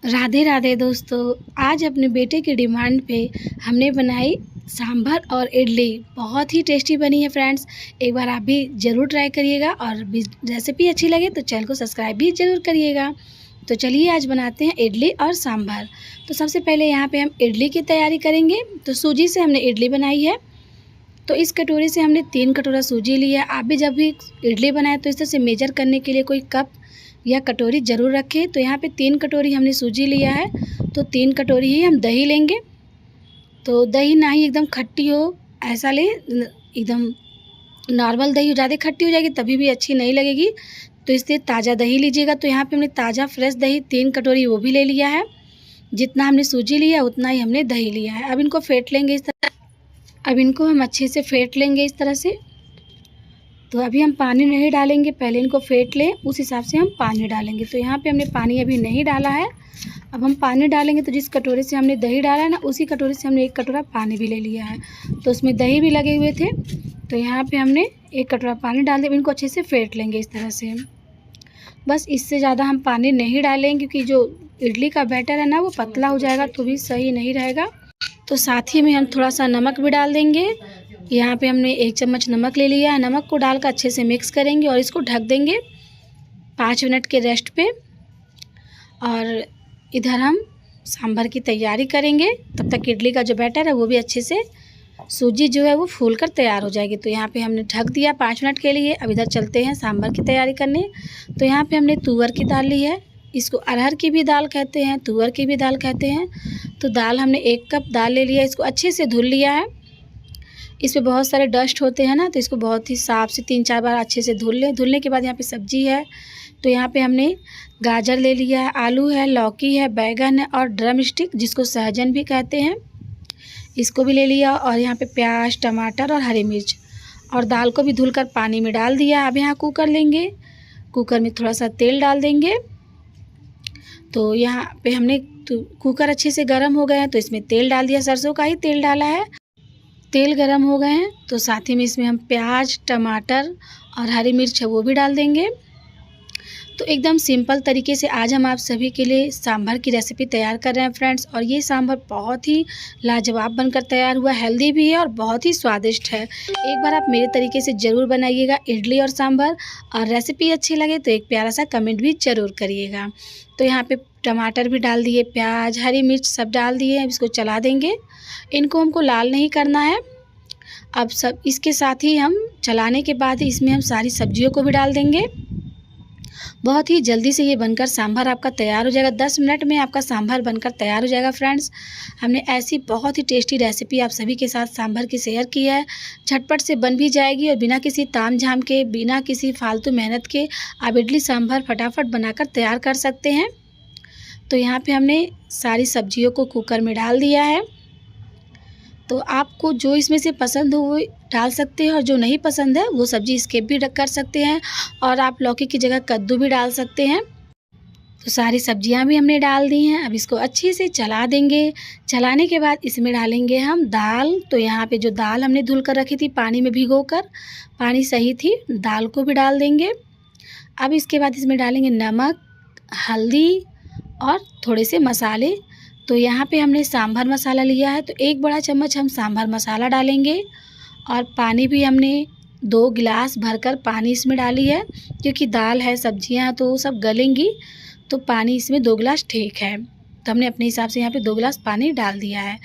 राधे राधे दोस्तों। आज अपने बेटे की डिमांड पे हमने बनाई सांभर और इडली। बहुत ही टेस्टी बनी है फ्रेंड्स। एक बार आप भी ज़रूर ट्राई करिएगा और रेसिपी अच्छी लगे तो चैनल को सब्सक्राइब भी ज़रूर करिएगा। तो चलिए आज बनाते हैं इडली और सांभर। तो सबसे पहले यहाँ पे हम इडली की तैयारी करेंगे। तो सूजी से हमने इडली बनाई है। तो इस कटोरी से हमने 3 कटोरा सूजी लिया है। आप भी जब भी इडली बनाएं तो इस तरह से मेजर करने के लिए कोई कप या कटोरी ज़रूर रखें। तो यहाँ पे 3 कटोरी हमने सूजी लिया है, तो 3 कटोरी ही हम दही लेंगे। तो दही ना ही एकदम खट्टी हो ऐसा लें, एकदम नॉर्मल दही ज़्यादा खट्टी हो जाएगी तभी भी अच्छी नहीं लगेगी। तो इसलिए ताज़ा दही लीजिएगा। तो यहाँ पे हमने ताज़ा फ्रेश दही 3 कटोरी वो भी ले लिया है। जितना हमने सूजी लिया उतना ही हमने दही लिया है। अब इनको फेंट लेंगे इस तरह। अब इनको हम अच्छे से फेंट लेंगे इस तरह से। तो अभी हम पानी नहीं डालेंगे, पहले इनको फेंट लें उस हिसाब से हम पानी डालेंगे। तो यहाँ पे हमने पानी अभी नहीं डाला है। अब हम पानी डालेंगे तो जिस कटोरे से हमने दही डाला है ना, उसी कटोरे से हमने 1 कटोरा पानी भी ले लिया है। तो उसमें दही भी लगे हुए थे, तो यहाँ पे हमने 1 कटोरा पानी डाल दिया। इनको अच्छे से फेंट लेंगे इस तरह से। बस इससे ज़्यादा हम पानी नहीं डालेंगे क्योंकि जो इडली का बैटर है ना वो पतला हो जाएगा तो भी सही नहीं रहेगा। तो साथ ही में हम थोड़ा सा नमक भी डाल देंगे। यहाँ पे हमने 1 चम्मच नमक ले लिया है। नमक को डालकर अच्छे से मिक्स करेंगे और इसको ढक देंगे 5 मिनट के रेस्ट पे। और इधर हम सांभर की तैयारी करेंगे। तब तक इडली का जो बैटर है वो भी अच्छे से सूजी जो है वो फूल कर तैयार हो जाएगी। तो यहाँ पे हमने ढक दिया 5 मिनट के लिए। अब इधर चलते हैं सांभर की तैयारी करने। तो यहाँ पे हमने तुअर की दाल ली है। इसको अरहर की भी दाल कहते हैं, तुअर की भी दाल कहते हैं। तो दाल हमने 1 कप दाल ले लिया, इसको अच्छे से धुल लिया है। इसमें बहुत सारे डस्ट होते हैं ना, तो इसको बहुत ही साफ़ से 3-4 बार अच्छे से धुल लें। धुलने के बाद यहाँ पे सब्जी है। तो यहाँ पे हमने गाजर ले लिया है, आलू है, लौकी है, बैगन है और ड्रम स्टिक जिसको सहजन भी कहते हैं, इसको भी ले लिया। और यहाँ पे प्याज, टमाटर और हरी मिर्च और दाल को भी धुलकर पानी में डाल दिया। अब यहाँ कुकर लेंगे, कुकर में थोड़ा सा तेल डाल देंगे। तो यहाँ पे हमने कुकर अच्छे से गर्म हो गए हैं तो इसमें तेल डाल दिया, सरसों का ही तेल डाला है। तेल गरम हो गए हैं तो साथ ही में इसमें हम प्याज, टमाटर और हरी मिर्च है वो भी डाल देंगे। तो एकदम सिंपल तरीके से आज हम आप सभी के लिए सांभर की रेसिपी तैयार कर रहे हैं फ्रेंड्स। और ये सांभर बहुत ही लाजवाब बनकर तैयार हुआ, हेल्दी भी है और बहुत ही स्वादिष्ट है। एक बार आप मेरे तरीके से ज़रूर बनाइएगा इडली और सांभर। और रेसिपी अच्छी लगे तो एक प्यारा सा कमेंट भी ज़रूर करिएगा। तो यहाँ पे टमाटर भी डाल दिए, प्याज, हरी मिर्च सब डाल दिए। अब इसको चला देंगे। इनको हमको लाल नहीं करना है। अब सब इसके साथ ही हम चलाने के बाद ही इसमें हम सारी सब्जियों को भी डाल देंगे। बहुत ही जल्दी से ये बनकर सांभर आपका तैयार हो जाएगा। 10 मिनट में आपका सांभर बनकर तैयार हो जाएगा फ्रेंड्स। हमने ऐसी बहुत ही टेस्टी रेसिपी आप सभी के साथ सांभर की शेयर की है। झटपट से बन भी जाएगी और बिना किसी तामझाम के, बिना किसी फालतू मेहनत के आप इडली सांभर फटाफट बनाकर तैयार कर सकते हैं। तो यहाँ पे हमने सारी सब्जियों को कुकर में डाल दिया है। तो आपको जो इसमें से पसंद हो वो डाल सकते हैं और जो नहीं पसंद है वो सब्ज़ी स्किप भी कर सकते हैं। और आप लौकी की जगह कद्दू भी डाल सकते हैं। तो सारी सब्जियां भी हमने डाल दी हैं। अब इसको अच्छे से चला देंगे। चलाने के बाद इसमें डालेंगे हम दाल। तो यहाँ पे जो दाल हमने धुल कर रखी थी पानी में भिगोकर, पानी सही थी, दाल को भी डाल देंगे। अब इसके बाद इसमें डालेंगे नमक, हल्दी और थोड़े से मसाले। तो यहाँ पे हमने सांभर मसाला लिया है, तो 1 बड़ा चम्मच हम सांभर मसाला डालेंगे। और पानी भी हमने 2 गिलास भरकर पानी इसमें डाली है, क्योंकि दाल है, सब्जियाँ तो सब गलेंगी, तो पानी इसमें 2 गिलास ठीक है। तो हमने अपने हिसाब से यहाँ पे 2 गिलास पानी डाल दिया है।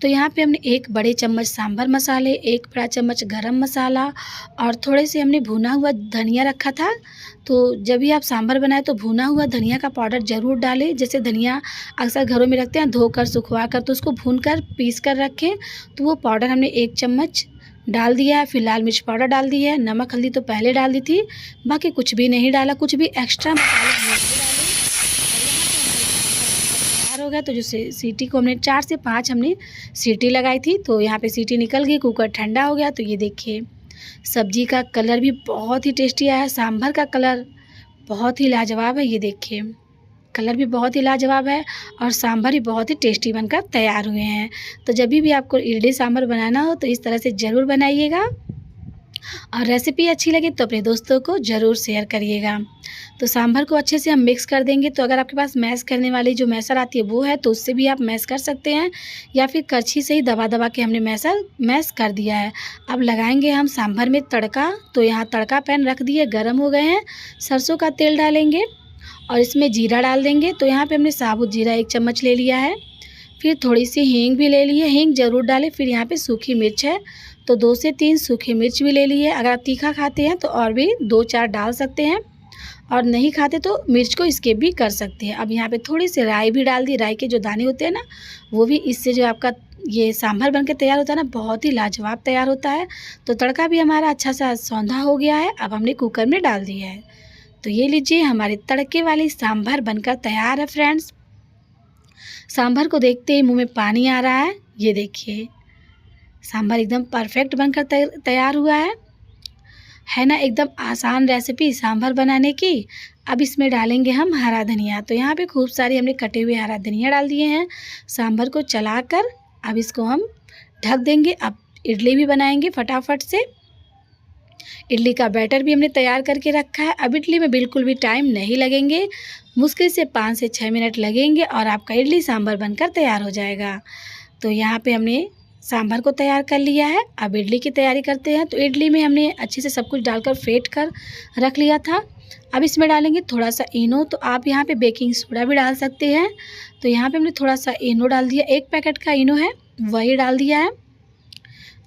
तो यहाँ पे हमने 1 बड़े चम्मच सांभर मसाले, 1 बड़ा चम्मच गरम मसाला और थोड़े से हमने भुना हुआ धनिया रखा था। तो जब भी आप सांभर बनाए तो भुना हुआ धनिया का पाउडर ज़रूर डालें। जैसे धनिया अक्सर घरों में रखते हैं धोकर सुखवा कर, तो उसको भूनकर पीस कर रखें। तो वो पाउडर हमने 1 चम्मच डाल दिया है। फिर लाल मिर्च पाउडर डाल दी है। नमक, हल्दी तो पहले डाल दी थी, बाकी कुछ भी नहीं डाला, कुछ भी एक्स्ट्रा मसाले नहीं डाले। तैयार हो गया। तो जो सीटी को हमने 4 से 5 हमने सीटी लगाई थी, तो यहाँ पे सीटी निकल गई, कुकर ठंडा हो गया। तो ये देखिए सब्जी का कलर भी बहुत ही टेस्टी आया है। सांभर का कलर बहुत ही लाजवाब है। ये देखिए कलर भी बहुत ही लाजवाब है और सांभर भी बहुत ही टेस्टी बनकर तैयार हुए हैं। तो जब भी आपको इडली सांभर बनाना हो तो इस तरह से ज़रूर बनाइएगा। और रेसिपी अच्छी लगे तो अपने दोस्तों को ज़रूर शेयर करिएगा। तो सांभर को अच्छे से हम मिक्स कर देंगे। तो अगर आपके पास मैश करने वाली जो मैशर आती है वो है तो उससे भी आप मैश कर सकते हैं, या फिर करछी से ही दबा दबा के हमने मैश कर दिया है। अब लगाएंगे हम सांभर में तड़का। तो यहाँ तड़का पैन रख दिए, गर्म हो गए हैं। सरसों का तेल डालेंगे और इसमें जीरा डाल देंगे। तो यहाँ पे हमने साबुत जीरा 1 चम्मच ले लिया है। फिर थोड़ी सी हींग भी ले ली है, हींग ज़रूर डालें। फिर यहाँ पे सूखी मिर्च है तो 2 से 3 सूखी मिर्च भी ले ली है। अगर आप तीखा खाते हैं तो और भी 2-4 डाल सकते हैं, और नहीं खाते तो मिर्च को स्किप भी कर सकते हैं। अब यहाँ पे थोड़ी सी राई भी डाल दी। राई के जो दाने होते हैं ना, वो भी इससे जो आपका ये सांभर बन के तैयार होता है ना, बहुत ही लाजवाब तैयार होता है। तो तड़का भी हमारा अच्छा सा सौंधा हो गया है। अब हमने कुकर में डाल दिया है। तो ये लीजिए, हमारे तड़के वाली सांभर बनकर तैयार है फ्रेंड्स। सांभर को देखते ही मुंह में पानी आ रहा है। ये देखिए, सांभर एकदम परफेक्ट बनकर तैयार हुआ है ना। एकदम आसान रेसिपी सांभर बनाने की। अब इसमें डालेंगे हम हरा धनिया। तो यहाँ पे खूब सारी हमने कटे हुए हरा धनिया डाल दिए हैं। सांभर को चलाकर अब इसको हम ढक देंगे। अब इडली भी बनाएंगे फटाफट से। इडली का बैटर भी हमने तैयार करके रखा है। अब इडली में बिल्कुल भी टाइम नहीं लगेंगे, मुश्किल से 5 से 6 मिनट लगेंगे और आपका इडली सांभर बनकर तैयार हो जाएगा। तो यहाँ पे हमने सांभर को तैयार कर लिया है। अब इडली की तैयारी करते हैं। तो इडली में हमने अच्छे से सब कुछ डालकर फेंट कर रख लिया था। अब इसमें डालेंगे थोड़ा सा इनो। तो आप यहाँ पे बेकिंग सोडा भी डाल सकते हैं। तो यहाँ पे हमने थोड़ा सा इनो डाल दिया, 1 पैकेट का इनो है वही डाल दिया है,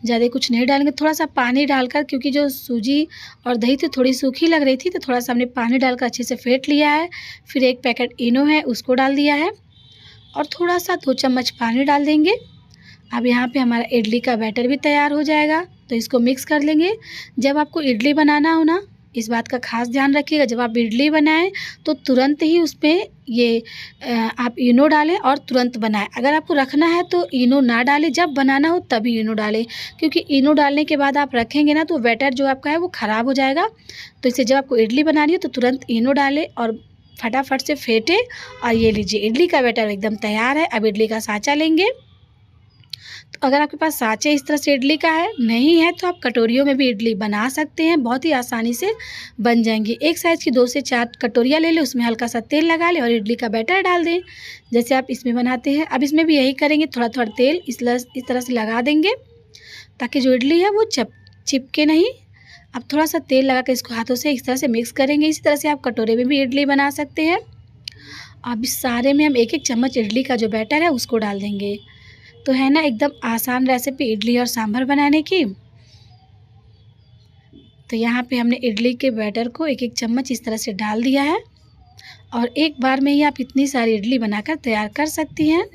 ज़्यादा कुछ नहीं डालेंगे। थोड़ा सा पानी डालकर, क्योंकि जो सूजी और दही थी थोड़ी सूखी लग रही थी, तो थोड़ा सा हमने पानी डालकर अच्छे से फेंट लिया है। फिर 1 पैकेट इनो है उसको डाल दिया है और थोड़ा सा 2 चम्मच पानी डाल देंगे। अब यहाँ पे हमारा इडली का बैटर भी तैयार हो जाएगा। तो इसको मिक्स कर लेंगे। जब आपको इडली बनाना हो ना, इस बात का खास ध्यान रखिएगा, जब आप इडली बनाएं तो तुरंत ही उसमें ये आप इनो डालें और तुरंत बनाएं। अगर आपको रखना है तो इनो ना डालें, जब बनाना हो तभी इनो डालें, क्योंकि इनो डालने के बाद आप रखेंगे ना तो बैटर जो आपका है वो ख़राब हो जाएगा। तो इससे जब आपको इडली बनानी हो तो तुरंत इनो डालें और फटाफट से फेंटें। और ये लीजिए, इडली का बैटर एकदम तैयार है। अब इडली का साँचा लेंगे। तो अगर आपके पास साँचे इस तरह से इडली का है, नहीं है तो आप कटोरियों में भी इडली बना सकते हैं, बहुत ही आसानी से बन जाएंगी। एक साइज़ की 2 से 4 कटोरियाँ ले लें, उसमें हल्का सा तेल लगा लें और इडली का बैटर डाल दें जैसे आप इसमें बनाते हैं। अब इसमें भी यही करेंगे, थोड़ा थोड़ा तेल इस तरह से लगा देंगे ताकि जो इडली है वो चिपके नहीं। अब थोड़ा सा तेल लगा कर इसको हाथों से इस तरह से मिक्स करेंगे। इसी तरह से आप कटोरे में भी इडली बना सकते हैं। अब इस सारे में हम 1-1 चम्मच इडली का जो बैटर है उसको डाल देंगे। तो है ना एकदम आसान रेसिपी इडली और सांभर बनाने की। तो यहाँ पे हमने इडली के बैटर को 1-1 चम्मच इस तरह से डाल दिया है और एक बार में ही आप इतनी सारी इडली बनाकर तैयार कर सकती हैं।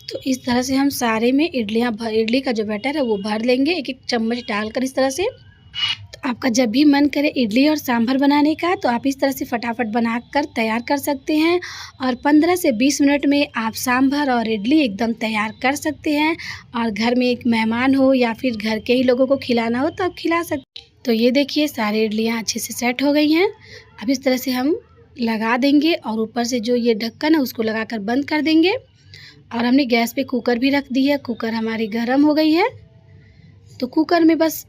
तो इस तरह से हम सारे में इडली का जो बैटर है वो भर लेंगे 1-1 चम्मच डालकर इस तरह से। तो आपका जब भी मन करे इडली और सांभर बनाने का तो आप इस तरह से फटाफट बनाकर तैयार कर सकते हैं और 15 से 20 मिनट में आप सांभर और इडली एकदम तैयार कर सकते हैं। और घर में एक मेहमान हो या फिर घर के ही लोगों को खिलाना हो तो आप खिला सकते। तो ये देखिए, सारी इडलियाँ अच्छे से सेट हो गई हैं। अब इस तरह से हम लगा देंगे और ऊपर से जो ये ढक्कन है उसको लगाकर बंद कर देंगे। और हमने गैस पे कुकर भी रख दी है। कुकर हमारी गर्म हो गई है। तो कुकर में बस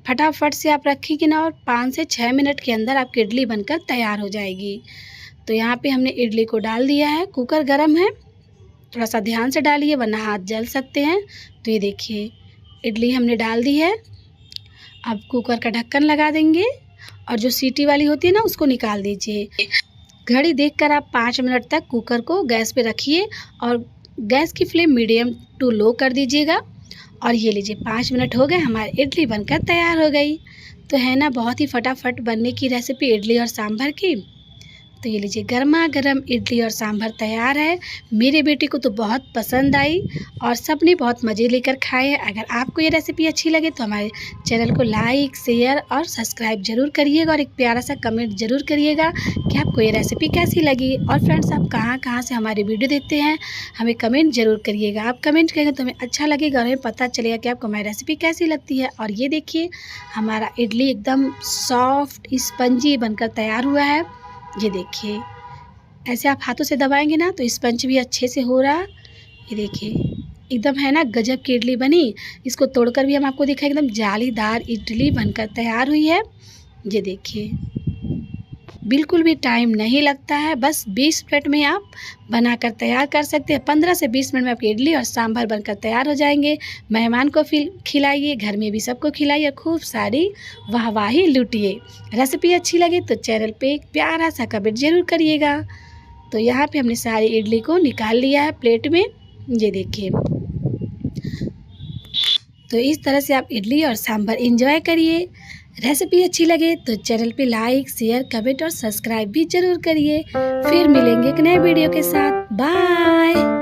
फटाफट से आप रखेंगे ना और 5 से 6 मिनट के अंदर आपकी इडली बनकर तैयार हो जाएगी। तो यहाँ पे हमने इडली को डाल दिया है। कुकर गर्म है, थोड़ा सा ध्यान से डालिए वरना हाथ जल सकते हैं। तो ये देखिए, इडली हमने डाल दी है। अब कुकर का ढक्कन लगा देंगे और जो सीटी वाली होती है ना उसको निकाल दीजिए। घड़ी देखकर आप 5 मिनट तक कुकर को गैस पे रखिए और गैस की फ्लेम मीडियम टू लो कर दीजिएगा। और ये लीजिए, 5 मिनट हो गए, हमारी इडली बनकर तैयार हो गई। तो है ना बहुत ही फटाफट बनने की रेसिपी इडली और सांभर की। तो ये लीजिए, गर्मा गर्म इडली और सांभर तैयार है। मेरे बेटे को तो बहुत पसंद आई और सबने बहुत मज़े लेकर खाए हैं। अगर आपको ये रेसिपी अच्छी लगे तो हमारे चैनल को लाइक, शेयर और सब्सक्राइब ज़रूर करिएगा और एक प्यारा सा कमेंट ज़रूर करिएगा कि आपको ये रेसिपी कैसी लगी। और फ्रेंड्स, आप कहाँ से हमारी वीडियो देखते हैं हमें कमेंट ज़रूर करिएगा। आप कमेंट करेंगे तो हमें अच्छा लगेगा और हमें पता चलेगा कि आपको हमारी रेसिपी कैसी लगती है। और ये देखिए, हमारा इडली एकदम सॉफ्ट स्पंजी बनकर तैयार हुआ है। ये देखिए, ऐसे आप हाथों से दबाएंगे ना तो स्पंज भी अच्छे से हो रहा। ये देखिए, एकदम है ना गजब की इडली बनी। इसको तोड़कर भी हम आपको दिखाएं, एकदम जालीदार इडली बनकर तैयार हुई है। ये देखिए, बिल्कुल भी टाइम नहीं लगता है, बस 20 मिनट में आप बनाकर तैयार कर सकते हैं। 15 से 20 मिनट में आपकी इडली और सांभर बनकर तैयार हो जाएंगे। मेहमान को खिलाइए, घर में भी सबको खिलाइए, खूब सारी वाहवाही लूटिए। रेसिपी अच्छी लगे तो चैनल पे एक प्यारा सा कमेंट जरूर करिएगा। तो यहाँ पे हमने सारी इडली को निकाल लिया है प्लेट में, ये देखिए। तो इस तरह से आप इडली और सांभर एंजॉय करिए। रेसिपी अच्छी लगे तो चैनल पे लाइक, शेयर, कमेंट और सब्सक्राइब भी ज़रूर करिए। फिर मिलेंगे एक नए वीडियो के साथ। बाय।